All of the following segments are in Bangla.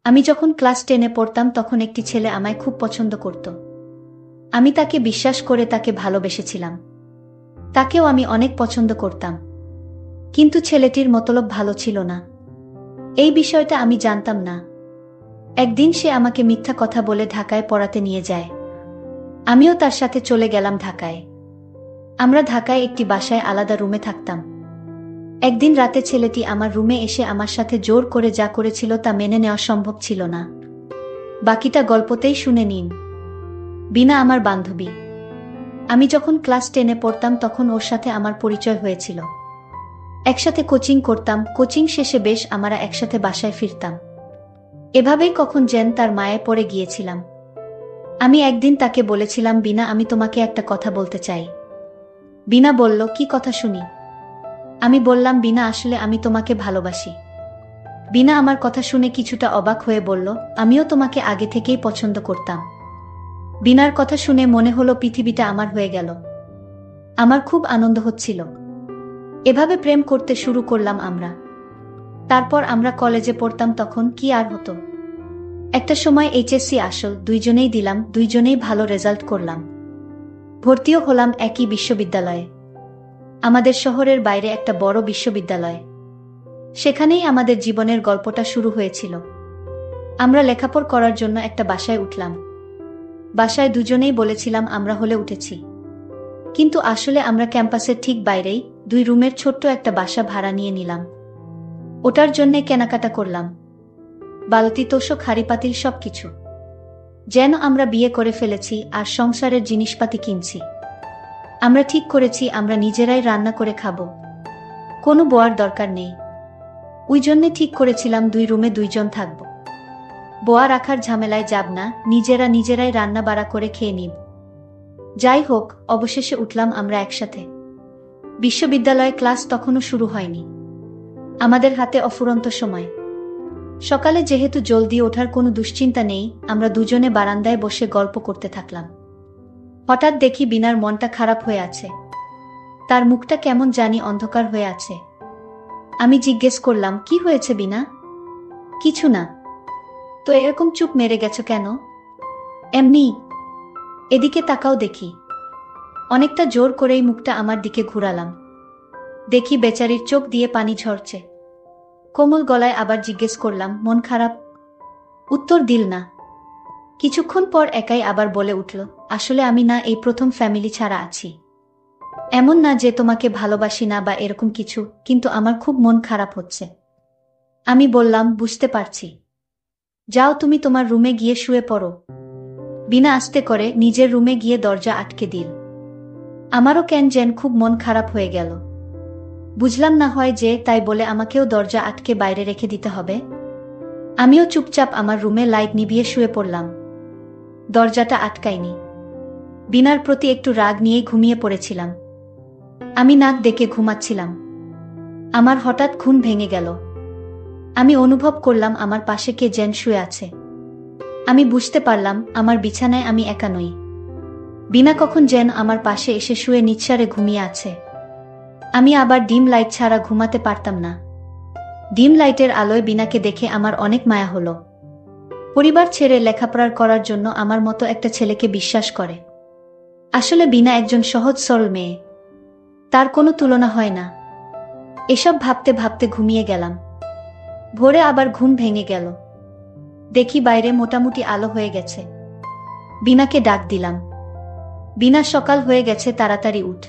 আমি যখন ক্লাস 10-এ পড়তাম তখন একটি ছেলে আমায় খুব পছন্দ করত। আমি তাকে বিশ্বাস করে তাকে ভালোবেসেছিলাম। তাকেও আমি অনেক পছন্দ করতাম। কিন্তু ছেলেটির মতলব ভালো ছিল না। এই বিষয়টা আমি জানতাম না। একদিন সে আমাকে মিথ্যা কথা বলে ঢাকায় পড়াতে নিয়ে যায়। আমিও তার সাথে চলে গেলাম ঢাকায়। আমরা ঢাকায় একটি বাসায় আলাদা রুমে থাকতাম। একদিন রাতে ছেলেটি আমার রুমে এসে আমার সাথে জোর করে যা করেছিল তা মেনে নেওয়া সম্ভব ছিল না। বাকিটা গল্পতেই শুনে নিন। বিনা আমার বান্ধবী। আমি যখন ক্লাস 10-এ পড়তাম তখন ওর সাথে আমার পরিচয় হয়েছিল। একসাথে কোচিং করতাম, কোচিং শেষে বেশ আমরা একসাথে বাসায় ফিরতাম। এভাবেই কখন যেন তার মায়ে পড়ে গিয়েছিলাম। আমি একদিন তাকে বলেছিলাম, বিনা, আমি তোমাকে একটা কথা বলতে চাই। বিনা বলল, কি কথা শুনি? আমি বললাম, বিনা, আসলে আমি তোমাকে ভালোবাসি। বিনা আমার কথা শুনে কিছুটা অবাক হয়ে বলল, আমিও তোমাকে আগে থেকেই পছন্দ করতাম। বিনার কথা শুনে মনে হলো পৃথিবীটা আমার হয়ে গেল। আমার খুব আনন্দ হচ্ছিল। এভাবে প্রেম করতে শুরু করলাম আমরা। তারপর আমরা কলেজে পড়তাম, তখন কি আর হতো। একটা সময় এইচএসসি আসল দুইজনেই দিলাম, দুইজনেই ভালো রেজাল্ট করলাম। ভর্তিও হলাম একই বিশ্ববিদ্যালয়ে। আমাদের শহরের বাইরে একটা বড় বিশ্ববিদ্যালয়। সেখানেই আমাদের জীবনের গল্পটা শুরু হয়েছিল। আমরা লেখাপড়া করার জন্য একটা বাসায় উঠলাম। বাসায় দুজনেই বলেছিলাম আমরা হলে উঠেছি। কিন্তু আসলে আমরা ক্যাম্পাসের ঠিক বাইরেই 2 রুমের ছোট্ট একটা বাসা ভাড়া নিয়ে নিলাম। ওটার জন্যে কেনাকাটা করলাম। বালতি, তোশক, হাঁড়িপাতিল সবকিছু। যেন আমরা বিয়ে করে ফেলেছি আর সংসারের জিনিসপাতি কিনছি। আমরা ঠিক করেছি আমরা নিজেরাই রান্না করে খাবো। কোনো বোয়ার দরকার নেই। ওই জন্যে ঠিক করেছিলাম 2 রুমে 2 জন থাকব। বোয়া রাখার ঝামেলায় যাব না, নিজেরাই রান্না বাড়া করে খেয়ে নিব। যাই হোক, অবশেষে উঠলাম আমরা একসাথে। বিশ্ববিদ্যালয়ে ক্লাস তখনও শুরু হয়নি। আমাদের হাতে অফুরন্ত সময়। সকালে যেহেতু জলদি ওঠার কোনো দুশ্চিন্তা নেই, আমরা দুজনে বারান্দায় বসে গল্প করতে থাকলাম। হঠাৎ দেখি বিনার মনটা খারাপ হয়ে আছে। তার মুখটা কেমন জানি অন্ধকার হয়ে আছে। আমি জিজ্ঞেস করলাম, কি হয়েছে বিনা? কিছু না। তো এরকম চুপ মেরে গেছো কেন? এমনি। এদিকে তাকাও দেখি। অনেকটা জোর করেই মুখটা আমার দিকে ঘুরালাম। দেখি বেচারির চোখ দিয়ে পানি ঝরছে। কোমল গলায় আবার জিজ্ঞেস করলাম, মন খারাপ? উত্তর দিল না। কিছুক্ষণ পর একাই আবার বলে উঠল, আসলে আমি না এই প্রথম ফ্যামিলি ছাড়া আছি। এমন না যে তোমাকে ভালোবাসি না বা এরকম কিছু, কিন্তু আমার খুব মন খারাপ হচ্ছে। আমি বললাম, বুঝতে পারছি। যাও তুমি তোমার রুমে গিয়ে শুয়ে পড়ো। বিনা আস্তে করে নিজের রুমে গিয়ে দরজা আটকে দিল। আমারও কেন যেন খুব মন খারাপ হয়ে গেল। বুঝলাম না হয় যে তাই বলে আমাকেও দরজা আটকে বাইরে রেখে দিতে হবে। আমিও চুপচাপ আমার রুমে লাইট নিভিয়ে শুয়ে পড়লাম। দরজাটা আটকাইনি। বিনার প্রতি একটু রাগ নিয়েই ঘুমিয়ে পড়েছিলাম। আমি নাক ডেকে ঘুমাচ্ছিলাম। আমার হঠাৎ ঘুম ভেঙে গেল। আমি অনুভব করলাম আমার পাশে কে যেন শুয়ে আছে। আমি বুঝতে পারলাম আমার বিছানায় আমি একা নই। বিনা কখন যেন আমার পাশে এসে শুয়ে নিঃসারে ঘুমিয়ে আছে। আমি আবার ডিম লাইট ছাড়া ঘুমাতে পারতাম না। ডিম লাইটের আলোয় বিনাকে দেখে আমার অনেক মায়া হলো। পরিবার ছেড়ে লেখাপড়া করার জন্য আমার মতো একটা ছেলেকে বিশ্বাস করে। আসলে বিনা একজন সহজ সরল মেয়ে। তার কোনো তুলনা হয় না। এসব ভাবতে ভাবতে ঘুমিয়ে গেলাম। ভোরে আবার ঘুম ভেঙে গেল। দেখি বাইরে মোটামুটি আলো হয়ে গেছে। বিনাকে ডাক দিলাম, বিনা, সকাল হয়ে গেছে, তাড়াতাড়ি উঠ।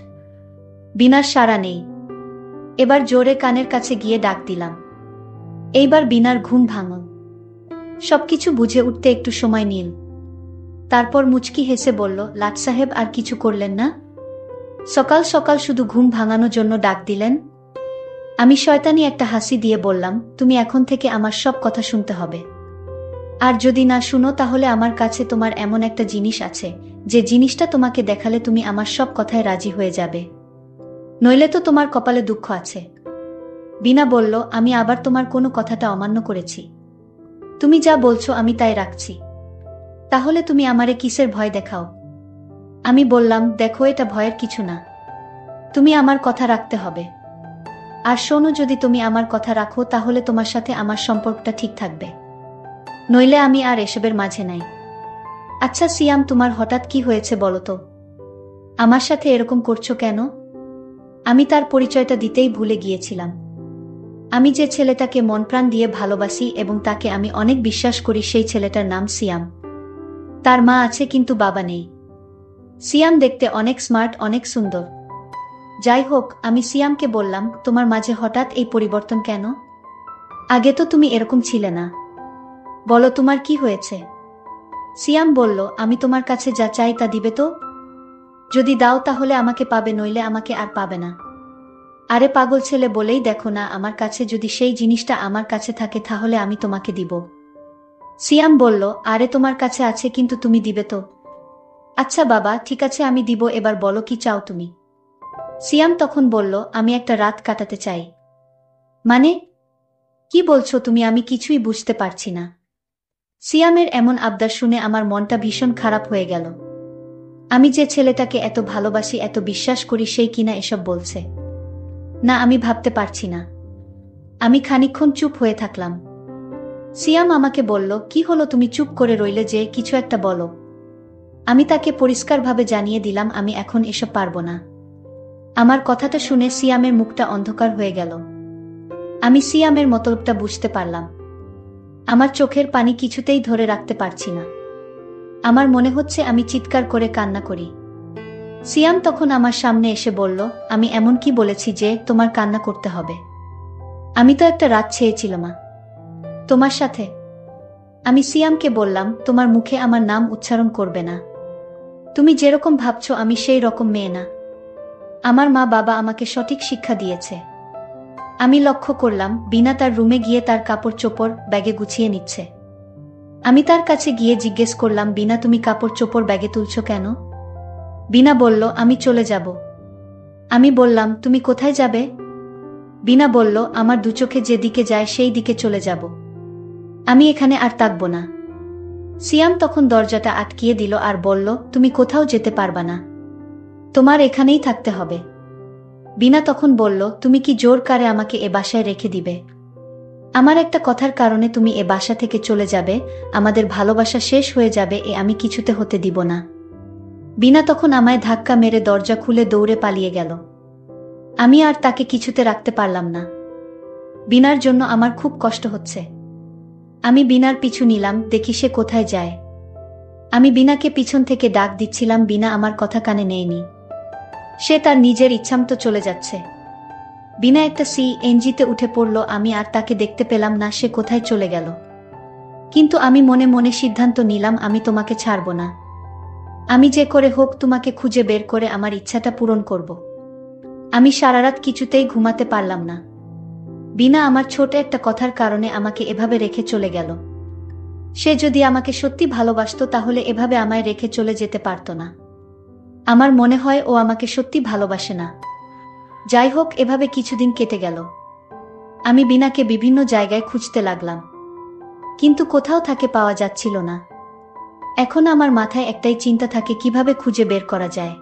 বিনার সাড়া নেই। এবার জোরে কানের কাছে গিয়ে ডাক দিলাম। এইবার বিনার ঘুম ভাঙল। সবকিছু বুঝে উঠতে একটু সময় নিল। তারপর মুচকি হেসে বলল, লাট সাহেব, আর কিছু করলেন না? সকাল সকাল শুধু ঘুম ভাঙানোর জন্য ডাক দিলেন? আমি শয়তানি একটা হাসি দিয়ে বললাম, তুমি এখন থেকে আমার সব কথা শুনতে হবে। আর যদি না শুনো তাহলে আমার কাছে তোমার এমন একটা জিনিস আছে, যে জিনিসটা তোমাকে দেখালে তুমি আমার সব কথায় রাজি হয়ে যাবে। নইলে তো তোমার কপালে দুঃখ আছে। বিনা বলল, আমি আবার তোমার কোনো কথাটা অমান্য করেছি? তুমি যা বলছো আমি তাই রাখছি। তাহলে তুমি আমারে কিসের ভয় দেখাও? আমি বললাম, দেখো, এটা ভয়ের কিছু না। তুমি আমার কথা রাখতে হবে। আর শোনো, যদি তুমি আমার কথা রাখো তাহলে তোমার সাথে আমার সম্পর্কটা ঠিক থাকবে। নইলে আমি আর এসবের মাঝে নাই। আচ্ছা সিয়াম, তোমার হঠাৎ কি হয়েছে বলো তো? আমার সাথে এরকম করছো কেন? আমি তার পরিচয়টা দিতেই ভুলে গিয়েছিলাম। আমি যে ছেলেটাকে মন প্রাণ দিয়ে ভালোবাসি এবং তাকে আমি অনেক বিশ্বাস করি, সেই ছেলেটার নাম সিয়াম। তার মা আছে কিন্তু বাবা নেই। সিয়াম দেখতে অনেক স্মার্ট, অনেক সুন্দর। যাই হোক, আমি সিয়ামকে বললাম, তোমার মাঝে হঠাৎ এই পরিবর্তন কেন? আগে তো তুমি এরকম ছিলে না। বলো তোমার কি হয়েছে? সিয়াম বলল, আমি তোমার কাছে যা চাই তা দিবে তো? যদি দাও তাহলে আমাকে পাবে, নইলে আমাকে আর পাবে না। আরে পাগল ছেলে, বলেই দেখো না, আমার কাছে যদি সেই জিনিসটা আমার কাছে থাকে তাহলে আমি তোমাকে দিব। সিয়াম বলল, আরে তোমার কাছে আছে কিন্তু তুমি দিবে তো? আচ্ছা বাবা, ঠিক আছে আমি দিব, এবার বলো কি চাও তুমি? সিয়াম তখন বলল, আমি একটা রাত কাটাতে চাই। মানে? কি বলছো তুমি? আমি কিছুই বুঝতে পারছি না। সিয়ামের এমন আবদার শুনে আমার মনটা ভীষণ খারাপ হয়ে গেল। আমি যে ছেলেটাকে এত ভালোবাসি, এত বিশ্বাস করি, সেই কিনা এসব বলছে। না, আমি ভাবতে পারছি না। আমি খানিকক্ষণ চুপ হয়ে থাকলাম। সিয়াম আমাকে বলল, কি হলো, তুমি চুপ করে রইলে যে, কিছু একটা বলো। আমি তাকে পরিষ্কারভাবে জানিয়ে দিলাম, আমি এখন এসব পারবো না। আমার কথাটা শুনে সিয়ামের মুখটা অন্ধকার হয়ে গেল। আমি সিয়ামের মতলবটা বুঝতে পারলাম। আমার চোখের পানি কিছুতেই ধরে রাখতে পারছি না। আমার মনে হচ্ছে আমি চিৎকার করে কান্না করি। সিয়াম তখন আমার সামনে এসে বলল, আমি এমন কি বলেছি যে তোমার কান্না করতে হবে? আমি তো একটা রাত চেয়েছিলাম তোমার সাথে। আমি সিয়ামকে বললাম, তোমার মুখে আমার নাম উচ্চারণ করবে না। তুমি যেরকম ভাবছো আমি সেই রকম মেয়ে না। আমার মা বাবা আমাকে সঠিক শিক্ষা দিয়েছে। আমি লক্ষ্য করলাম বিনা তার রুমে গিয়ে তার কাপড় চোপড় ব্যাগে গুছিয়ে নিচ্ছে। আমি তার কাছে গিয়ে জিজ্ঞেস করলাম, বিনা তুমি কাপড় চোপড় ব্যাগে তুলছো কেন? বিনা বলল, আমি চলে যাব। আমি বললাম, তুমি কোথায় যাবে? বিনা বলল, আমার দুচোখে যেদিকে যায় সেই দিকে চলে যাব। আমি এখানে আর থাকব না। সিয়াম তখন দরজাটা আটকিয়ে দিল আর বলল, তুমি কোথাও যেতে পারবা না। তোমার এখানেই থাকতে হবে। বিনা তখন বলল, তুমি কি জোর করে আমাকে এ বাসায় রেখে দিবে? আমার একটা কথার কারণে তুমি এ বাসা থেকে চলে যাবে, আমাদের ভালোবাসা শেষ হয়ে যাবে, এ আমি কিছুতে হতে দিব না। বিনা তখন আমায় ধাক্কা মেরে দরজা খুলে দৌড়ে পালিয়ে গেল। আমি আর তাকে কিছুতে রাখতে পারলাম না। বিনার জন্য আমার খুব কষ্ট হচ্ছে। আমি বিনার পিছু নিলাম, দেখি সে কোথায় যায়। আমি বিনাকে পিছন থেকে ডাক দিচ্ছিলাম, বিনা আমার কথা কানে নেয়নি। সে তার নিজের ইচ্ছামতো চলে যাচ্ছে। বিনা একটা সিএনজিতে উঠে পড়ল, আমি আর তাকে দেখতে পেলাম না, সে কোথায় চলে গেল। কিন্তু আমি মনে মনে সিদ্ধান্ত নিলাম, আমি তোমাকে ছাড়ব না। আমি যে করে হোক তোমাকে খুঁজে বের করে আমার ইচ্ছাটা পূরণ করব। আমি সারা রাত কিছুতেই ঘুমাতে পারলাম না। বিনা আমার ছোট একটা কথার কারণে আমাকে এভাবে রেখে চলে গেল। সে যদি আমাকে সত্যি ভালোবাসতো তাহলে এভাবে আমায় রেখে চলে যেতে পারত না। আমার মনে হয় ও আমাকে সত্যি ভালোবাসে না। যাই হোক, এভাবে কিছুদিন কেটে গেল। আমি বিনাকে বিভিন্ন জায়গায় খুঁজতে লাগলাম, কিন্তু কোথাও তাকে পাওয়া যাচ্ছিল না। এখন আমার মাথায় একটাই চিন্তা থাকে, কিভাবে খুঁজে বের করা যায়।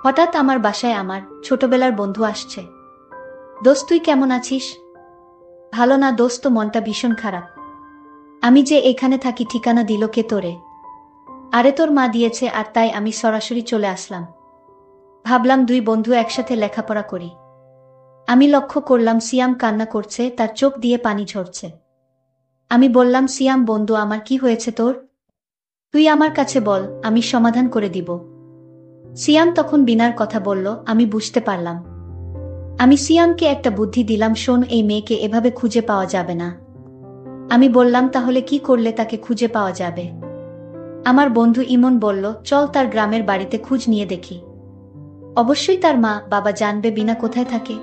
হঠাৎ আমার বাসায় আমার ছোটবেলার বন্ধু আসছে। দোস্ত, তুই কেমন আছিস? ভালো না দোস্ত, মনটা ভীষণ খারাপ। আমি যে এখানে থাকি ঠিকানা দিল কে তোরে? আরে তোর মা দিয়েছে, আর তাই আমি সরাসরি চলে আসলাম। ভাবলাম দুই বন্ধু একসাথে লেখাপড়া করি। আমি লক্ষ্য করলাম সিয়াম কান্না করছে, তার চোখ দিয়ে পানি ঝরছে। আমি বললাম, সিয়াম বন্ধু আমার, কি হয়েছে তোর? তুই আমার কাছে বল, আমি সমাধান করে দিব। সিয়াম তখন বিনার কথা বলল, আমি বুঝতে পারলাম। আমি সিয়ামকে একটা বুদ্ধি দিলাম, শোন, এই মেয়েকে এভাবে খুঁজে পাওয়া যাবে না। আমি বললাম, তাহলে কি করলে তাকে খুঁজে পাওয়া যাবে? আমার বন্ধু ইমন বলল, চল তার গ্রামের বাড়িতে খোঁজ নিয়ে দেখি। অবশ্যই তার মা বাবা জানবে বিনা কোথায় থাকে।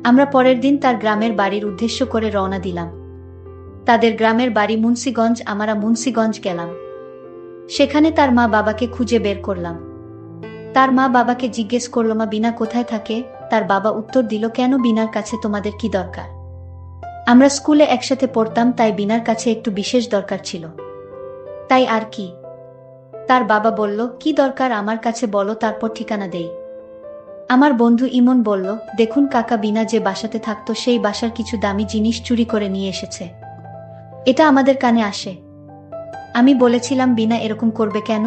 আমরা পরের দিন তার গ্রামের বাড়ির উদ্দেশ্য করে রওনা দিলাম। তাদের গ্রামের বাড়ি মুন্সিগঞ্জ। আমরা মুন্সিগঞ্জ গেলাম। সেখানে তার মা বাবাকে খুঁজে বের করলাম। তার মা বাবাকে জিজ্ঞেস করল, মা বিনা কোথায় থাকে? তার বাবা উত্তর দিল, কেন, বিনার কাছে তোমাদের কি দরকার? আমরা স্কুলে একসাথে পড়তাম, তাই বিনার কাছে একটু বিশেষ দরকার ছিল। তাই আর কি? তার বাবা বলল, কি দরকার আমার কাছে বলো, তারপর ঠিকানা দেই। আমার বন্ধু ইমন বলল, দেখুন কাকা, বিনা যে বাসাতে থাকতো সেই বাসার কিছু দামি জিনিস চুরি করে নিয়ে এসেছে। এটা আমাদের কানে আসে। আমি বলেছিলাম বিনা এরকম করবে কেন?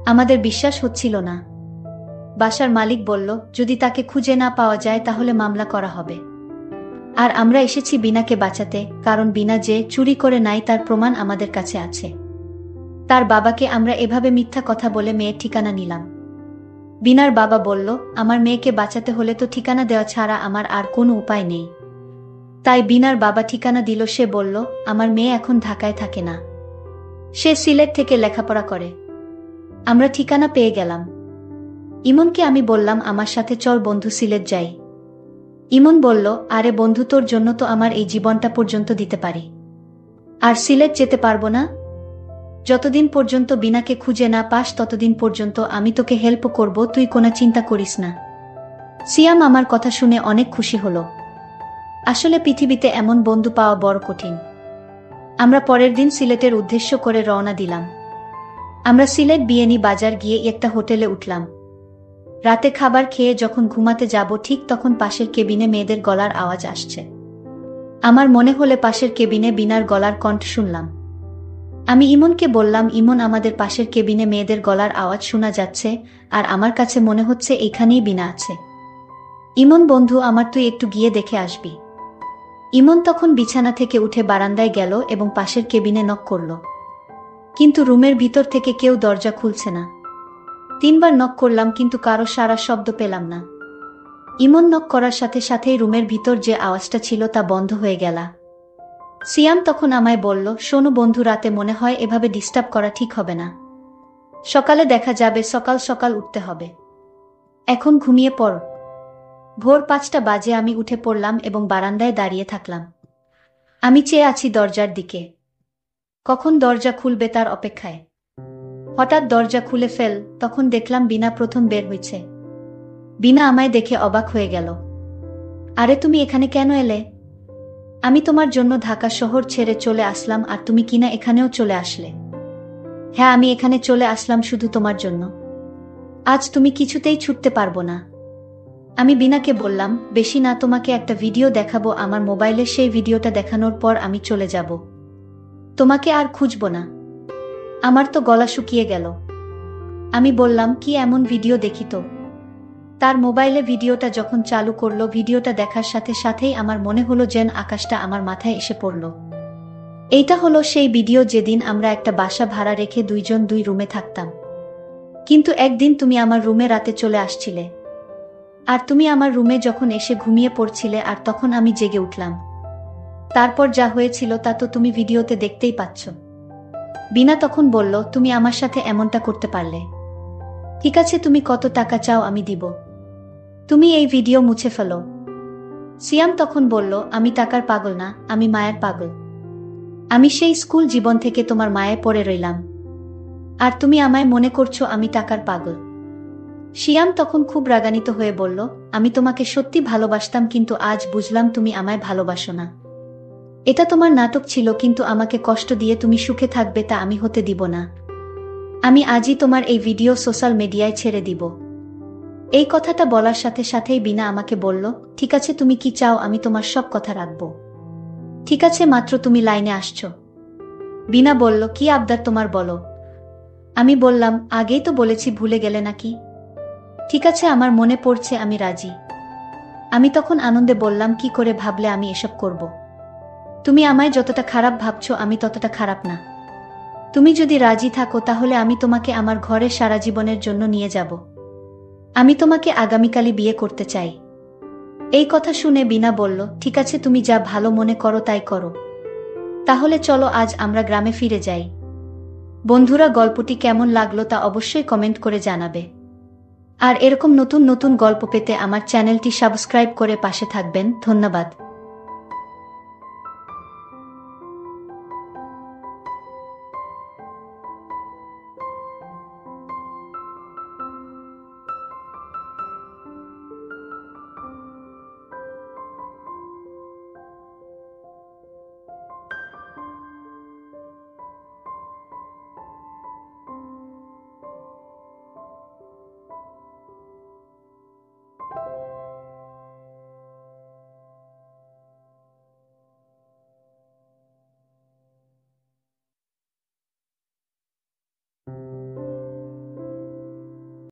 আমাদের বিশ্বাস হচ্ছিল না। বাসার মালিক বলল, যদি তাকে খুঁজে না পাওয়া যায় তাহলে মামলা করা হবে। আর আমরা এসেছি বিনাকে বাঁচাতে, কারণ বিনা যে চুরি করে নাই তার প্রমাণ আমাদের কাছে আছে। তার বাবাকে আমরা এভাবে মিথ্যা কথা বলে মেয়ের ঠিকানা নিলাম। বিনার বাবা বলল, আমার মেয়েকে বাঁচাতে হলে তো ঠিকানা দেওয়া ছাড়া আমার আর কোনো উপায় নেই। তাই বিনার বাবা ঠিকানা দিল। সে বলল, আমার মেয়ে এখন ঢাকায় থাকে না, সে সিলেট থেকে লেখাপড়া করে। আমরা ঠিকানা পেয়ে গেলাম। ইমনকে আমি বললাম, আমার সাথে চল বন্ধু, সিলেট যাই। ইমন বলল, আরে বন্ধু, তোর জন্য তো আমার এই জীবনটা পর্যন্ত দিতে পারি। আর সিলেট যেতে পারবো না? যতদিন পর্যন্ত বিনাকে খুঁজে না পাস ততদিন পর্যন্ত আমি তোকে হেল্প করব, তুই কোনো চিন্তা করিস না। সিয়াম আমার কথা শুনে অনেক খুশি হলো। আসলে পৃথিবীতে এমন বন্ধু পাওয়া বড় কঠিন। আমরা পরের দিন সিলেটের উদ্দেশ্য করে রওনা দিলাম। আমরা সিলেট বিয়েনি বাজার গিয়ে একটা হোটেলে উঠলাম। রাতে খাবার খেয়ে যখন ঘুমাতে যাব ঠিক তখন পাশের কেবিনে মেয়েদের গলার আওয়াজ আসছে। আমার মনে হলে পাশের কেবিনে বিনার গলার কণ্ঠ শুনলাম। আমি ইমনকে বললাম, ইমন, আমাদের পাশের কেবিনে মেয়েদের গলার আওয়াজ শোনা যাচ্ছে, আর আমার কাছে মনে হচ্ছে এইখানেই বিনা আছে। ইমন বন্ধু আমার, তুই একটু গিয়ে দেখে আসবি। ইমন তখন বিছানা থেকে উঠে বারান্দায় গেল এবং পাশের কেবিনে নক করল। কিন্তু রুমের ভিতর থেকে কেউ দরজা খুলছে না। 3 বার নক করলাম কিন্তু কারো সাড়া শব্দ পেলাম না। ইমন নক করার সাথে সাথেই রুমের ভিতর যে আওয়াজটা ছিল তা বন্ধ হয়ে গেল। সিয়াম তখন আমায় বলল, শোনো বন্ধু, রাতে মনে হয় এভাবে ডিস্টার্ব করা ঠিক হবে না। সকালে দেখা যাবে, সকাল সকাল উঠতে হবে। এখন ঘুমিয়ে পড়। ভোর 5টা বাজে আমি উঠে পড়লাম এবং বারান্দায় দাঁড়িয়ে থাকলাম। আমি চেয়ে আছি দরজার দিকে, কখন দরজা খুলবে তার অপেক্ষায়। হঠাৎ দরজা খুলে ফেল, তখন দেখলাম বিনা প্রথম বের হয়েছে। বিনা আমায় দেখে অবাক হয়ে গেল। আরে তুমি এখানে কেন এলে? আমি তোমার জন্য ঢাকা শহর ছেড়ে চলে আসলাম, আর তুমি কিনা এখানেও চলে আসলে? হ্যাঁ, আমি এখানে চলে আসলাম শুধু তোমার জন্য। আজ তুমি কিছুতেই ছুটতে পারবো না। আমি বিনাকে বললাম, বেশি না, তোমাকে একটা ভিডিও দেখাবো আমার মোবাইলে, সেই ভিডিওটা দেখানোর পর আমি চলে যাব। তোমাকে আর খুঁজব না। আমার তো গলা শুকিয়ে গেল। আমি বললাম, কি এমন ভিডিও দেখি তো? তার মোবাইলে ভিডিওটা যখন চালু করলো, ভিডিওটা দেখার সাথে সাথেই আমার মনে হলো যেন আকাশটা আমার মাথায় এসে পড়ল। এইটা হলো সেই ভিডিও যেদিন আমরা একটা বাসা ভাড়া রেখে 2 জন 2 রুমে থাকতাম। কিন্তু একদিন তুমি আমার রুমে রাতে চলে আসছিলে, আর তুমি আমার রুমে যখন এসে ঘুমিয়ে পড়ছিলে, আর তখন আমি জেগে উঠলাম। তারপর যা হয়েছিল তা তো তুমি ভিডিওতে দেখতেই পাচ্ছ। বিনা তখন বলল, তুমি আমার সাথে এমনটা করতে পারলে? ঠিক আছে, তুমি কত টাকা চাও আমি দিব। তুমি এই ভিডিও মুছে ফেলো। সিয়াম তখন বলল, আমি টাকার পাগল না, আমি মায়ের পাগল। আমি সেই স্কুল জীবন থেকে তোমার মায়ে পড়ে রইলাম, আর তুমি আমায় মনে করছো আমি টাকার পাগল। সিয়াম তখন খুব রাগান্বিত হয়ে বলল, আমি তোমাকে সত্যি ভালোবাসতাম, কিন্তু আজ বুঝলাম তুমি আমায় ভালোবাসো না। এটা তোমার নাটক ছিল, কিন্তু আমাকে কষ্ট দিয়ে তুমি সুখে থাকবে তা আমি হতে দিব না। আমি আজই তোমার এই ভিডিও সোশ্যাল মিডিয়ায় ছেড়ে দিব। এই কথাটা বলার সাথে সাথেই বিনা আমাকে বলল, ঠিক আছে, তুমি কি চাও আমি তোমার সব কথা রাখবো। ঠিক আছে, মাত্র তুমি লাইনে আসছো। বিনা বলল, কি আবদার তোমার বলো। আমি বললাম, আগেই তো বলেছি, ভুলে গেলে নাকি? ঠিক আছে, আমার মনে পড়ছে, আমি রাজি। আমি তখন আনন্দে বললাম, কি করে ভাবলে আমি এসব করব? তুমি আমায় যতটা খারাপ ভাবছো আমি ততটা খারাপ না। তুমি যদি রাজি থাকো তাহলে আমি তোমাকে আমার ঘরে সারা জীবনের জন্য নিয়ে যাব। আমি তোমাকে আগামীকালই বিয়ে করতে চাই। এই কথা শুনে বিনা বলল, ঠিক আছে, তুমি যা ভালো মনে করো তাই করো। তাহলে চলো আজ আমরা গ্রামে ফিরে যাই। বন্ধুরা, গল্পটি কেমন লাগলো তা অবশ্যই কমেন্ট করে জানাবে। আর এরকম নতুন নতুন গল্প পেতে আমার চ্যানেলটি সাবস্ক্রাইব করে পাশে থাকবেন। ধন্যবাদ।